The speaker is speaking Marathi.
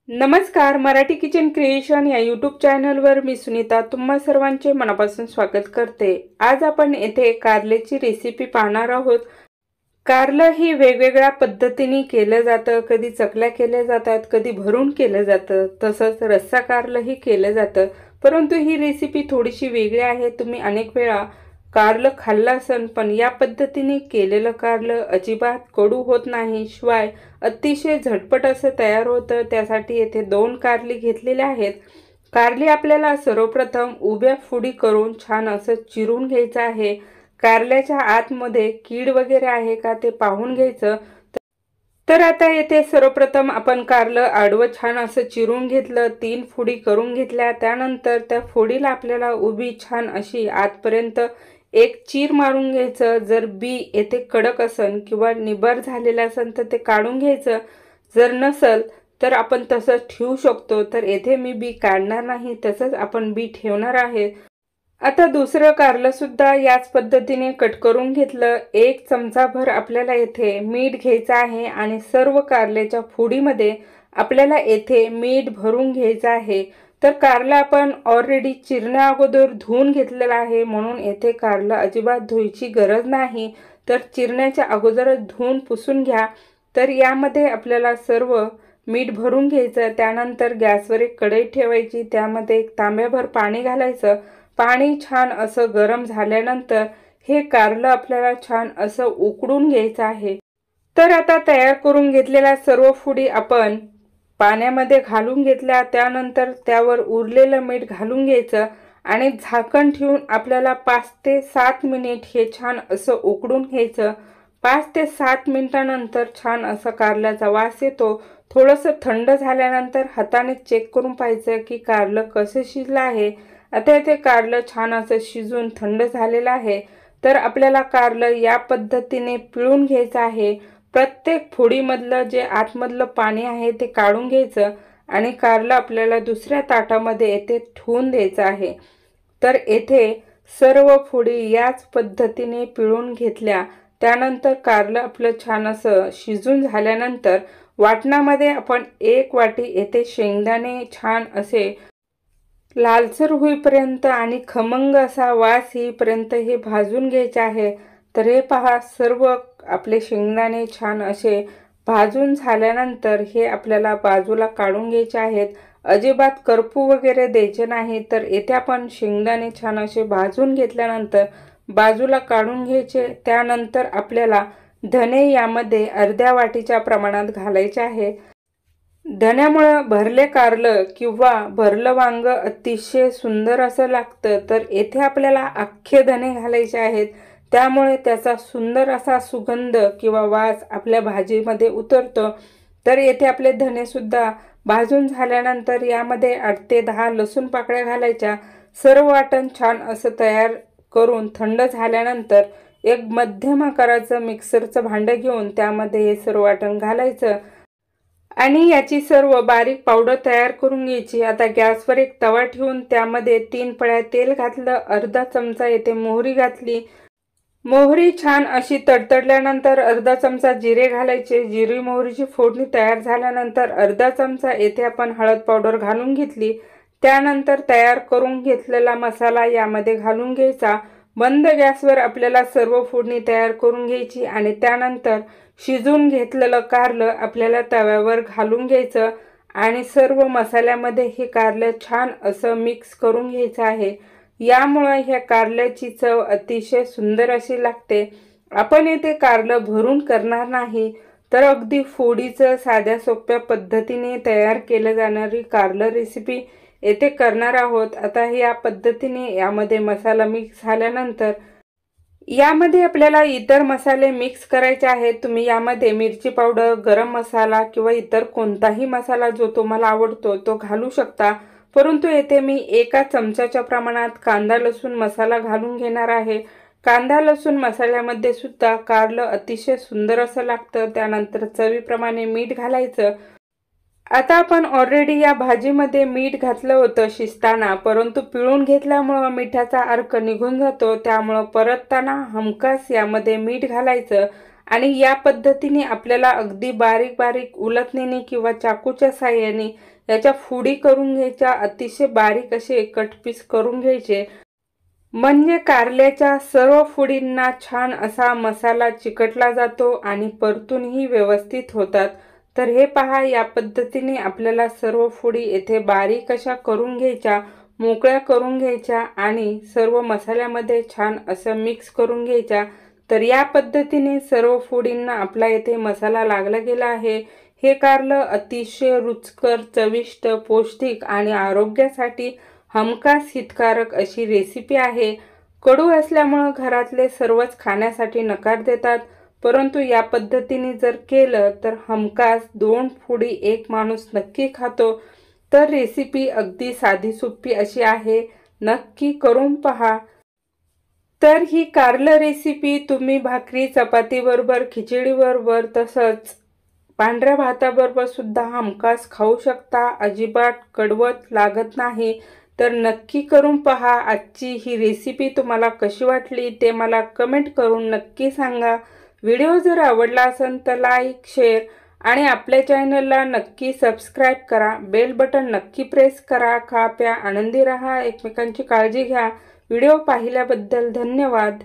नमस्कार, मराठी किचन क्रिएशन या यूट्यूब चॅनलवर मी सुनीता तुम्हा सर्वांचे मनापासून स्वागत करते। आज आपण येथे कारल्याची रेसिपी पाहणार आहोत। कारलं ही वेगवेगळ्या पद्धतीने केलं जातं, कधी चकल्या केल्या जातात, कधी भरून केलं जातं, तसंच रस्सा कारलंही केलं जातं। परंतु ही रेसिपी थोडीशी वेगळी आहे। तुम्ही अनेक वेळा कारलं खाल्लं असेल, पण या पद्धतीने केलेलं कारलं अजिबात कडू होत नाही, शिवाय अतिशय झटपट असं तयार होतं। त्यासाठी येथे 2 कारली घेतलेले आहेत। कारली आपल्याला सर्वप्रथम उभ्या फोडी करून छान असं चिरून घ्यायचं आहे। कारल्याच्या आतमध्ये कीड वगैरे आहे का ते पाहून घ्यायचं। तर आता येथे सर्वप्रथम आपण कारलं आडवं छान असं चिरून घेतलं, 3 फोडी करून घेतल्या। त्यानंतर त्या फोडीला आपल्याला उभी छान अशी आतपर्यंत एक चीर मारून घ्यायचं। जर बी येथे कडक असेल किंवा निबर झालेलं असेल तर ते काढून घ्यायचं, जर नसेल तर आपण तसं ठेवू शकतो। तर येथे मी बी काढणार नाही, तसंच आपण बी ठेवणार आहे। आता दुसरं कारलं सुद्धा याच पद्धतीने कट करून घेतलं। 1 चमचाभर आपल्याला येथे मीठ घ्यायचं आहे आणि सर्व कारल्याच्या फोडीमध्ये आपल्याला येथे मीठ भरून घ्यायचं आहे। तर कारलं आपण ऑलरेडी चिरण्या अगोदर धुवून घेतलेलं आहे, म्हणून येथे कारलं अजिबात धुवायची गरज नाही। तर चिरण्याच्या अगोदरच धुवून पुसून घ्या। तर यामध्ये आपल्याला सर्व मीठ भरून घ्यायचं। त्यानंतर गॅसवर एक कढई ठेवायची, त्यामध्ये 1 तांब्याभर पाणी घालायचं। पाणी छान असं गरम झाल्यानंतर हे कारलं आपल्याला छान असं उकडून घ्यायचं आहे। तर आता तयार करून घेतलेल्या सर्व फोडी आपण पाण्यामध्ये घालून घेतल्या। त्यानंतर त्यावर उरलेलं मीठ घालून घ्यायचं आणि झाकण ठेवून आपल्याला 5 ते 7 मिनिट हे छान असं उकडून घ्यायचं। 5 ते 7 मिनिटांनंतर छान असा कारल्याचा वास येतो। थोडंसं थंड झाल्यानंतर हाताने चेक करून पाहायचं की कारलं कसं शिजलं आहे। आता इथे कारलं छान असं शिजून थंड झालेलं आहे। तर आपल्याला कारलं या पद्धतीने पिळून घ्यायचं आहे। प्रत्येक फोडीमधलं जे आतमधलं पाणी आहे ते काढून घ्यायचं आणि कारलं आपल्याला दुसऱ्या ताटामध्ये येथे ठेवून द्यायचं आहे। तर येथे सर्व फोडी याच पद्धतीने पिळून घेतल्या। त्यानंतर कारलं आपलं छान असं शिजून झाल्यानंतर वाटणामध्ये आपण 1 वाटी येथे शेंगदाणे छान असे लालसर होईपर्यंत आणि खमंग असा वास येईपर्यंत हे भाजून घ्यायचे आहे। तर हे पहा, सर्व आपले शेंगदाणे छान असे भाजून झाल्यानंतर हे आपल्याला बाजूला काढून घ्यायचे आहेत। अजिबात करपू वगैरे द्यायचे नाही। तर येथे आपण शेंगदाणे छान असे भाजून घेतल्यानंतर बाजूला काढून घ्यायचे। त्यानंतर आपल्याला धने यामध्ये अर्ध्या वाटीच्या प्रमाणात घालायचे आहे। धन्यामुळे भरले कारलं किंवा भरलं वांग अतिशय सुंदर असं लागतं। तर येथे आपल्याला अख्खे धने घालायचे आहेत, त्यामुळे त्याचा सुंदर असा सुगंध किंवा वास आपल्या भाजीमध्ये उतरतो। तर येथे आपले धने सुद्धा भाजून झाल्यानंतर यामध्ये 8 ते 10 लसूण पाकळ्या घालायच्या। सर्व वाटण छान असं तयार करून थंड झाल्यानंतर एक मध्यम आकाराचं मिक्सरचं भांडं घेऊन त्यामध्ये हे सर्व वाटण घालायचं आणि याची सर्व बारीक पावडर तयार करून घ्यायची। आता गॅसवर एक तवा ठेवून त्यामध्ये 3 पळ्या तेल घातलं, अर्धा चमचा येथे मोहरी घातली। मोहरी छान अशी तडतडल्यानंतर अर्धा चमचा जिरे घालायचे। जिरी मोहरीची फोडणी तयार झाल्यानंतर अर्धा चमचा येथे आपण हळद पावडर घालून घेतली। त्यानंतर तयार करून घेतलेला मसाला यामध्ये घालून घ्यायचा। बंद गॅसवर आपल्याला सर्व फोडणी तयार करून घ्यायची आणि त्यानंतर शिजून घेतलेलं कारलं आपल्याला तव्यावर घालून घ्यायचं आणि सर्व मसाल्यामध्ये हे कारलं छान असं मिक्स करून घ्यायचं आहे। यामुळे ह्या कारल्याची चव अतिशय सुंदर अशी लागते। आपण येथे कारलं भरून करणार नाही, तर अगदी फोडीचं साध्या सोप्या पद्धतीने तयार केलं जाणारी कारलं रेसिपी येथे करणार आहोत। आता या पद्धतीने यामध्ये मसाला मिक्स झाल्यानंतर यामध्ये आपल्याला इतर मसाले मिक्स करायचे आहेत। तुम्ही यामध्ये मिरची पावडर, गरम मसाला किंवा इतर कोणताही मसाला जो तुम्हाला आवडतो तो घालू शकता। परंतु येथे मी 1 चमचाच्या प्रमाणात कांदा लसूण मसाला घालून घेणार आहे। कांदा लसूण मसाल्यामध्ये सुद्धा कारलं अतिशय सुंदर असं लागतं। त्यानंतर चवीप्रमाणे मीठ घालायचं। आता आपण ऑलरेडी या भाजीमध्ये मीठ घातलं होतं शिजताना, परंतु पिळून घेतल्यामुळे मिठाचा अर्क निघून जातो, त्यामुळे परतताना हमखास यामध्ये मीठ घालायचं आणि या पद्धतीने आपल्याला अगदी बारीक बारीक उलटणीने किंवा चाकूच्या साहाय्याने याच्या फोडी करून घ्यायच्या। अतिशय बारीक असे कट पीस करून घ्यायचे, म्हणजे कारल्याच्या सर्व फोडींना छान असा मसाला चिकटला जातो आणि परतूनही व्यवस्थित होतात। तर हे पहा, या पद्धतीने आपल्याला सर्व फोडी येथे बारीक अशा करून घ्यायच्या, मोकळ्या करून घ्यायच्या आणि सर्व मसाल्यामध्ये छान असं मिक्स करून घ्यायच्या। तर या पद्धतीने सर्व फोडींना आपला येथे मसाला लागला गेला आहे। हे कारलं अतिशय रुचकर, चविष्ट, पौष्टिक आणि आरोग्यासाठी हमखास हितकारक अशी रेसिपी आहे। कडू असल्यामुळे घरातले सर्वच खाण्यासाठी नकार देतात, परंतु या पद्धतीने जर केलं तर हमखास 2 फोडी एक माणूस नक्की खातो। तर रेसिपी अगदी साधी सोपी अशी आहे, नक्की करून पहा। तर ही कारलं रेसिपी तुम्ही भाकरी, चपाती बरोबर, खिचडी बरोबर, तसंच पांढऱ्या भाताबरोबर सुद्धा हमखास खाऊ शकता। अजिबात कडवट लागत नाही। तर नक्की करून पहा। आजची ही रेसिपी तुम्हाला कशी वाटली ते मला कमेंट करून नक्की सांगा। व्हिडिओ जर आवडला असेल तर लाईक, शेअर आणि आपल्या चॅनलला नक्की सबस्क्राईब करा। बेल बटन नक्की प्रेस करा। खा प्या आनंदी राहा, एकमेकांची काळजी घ्या। व्हिडिओ पाहिल्याबद्दल धन्यवाद।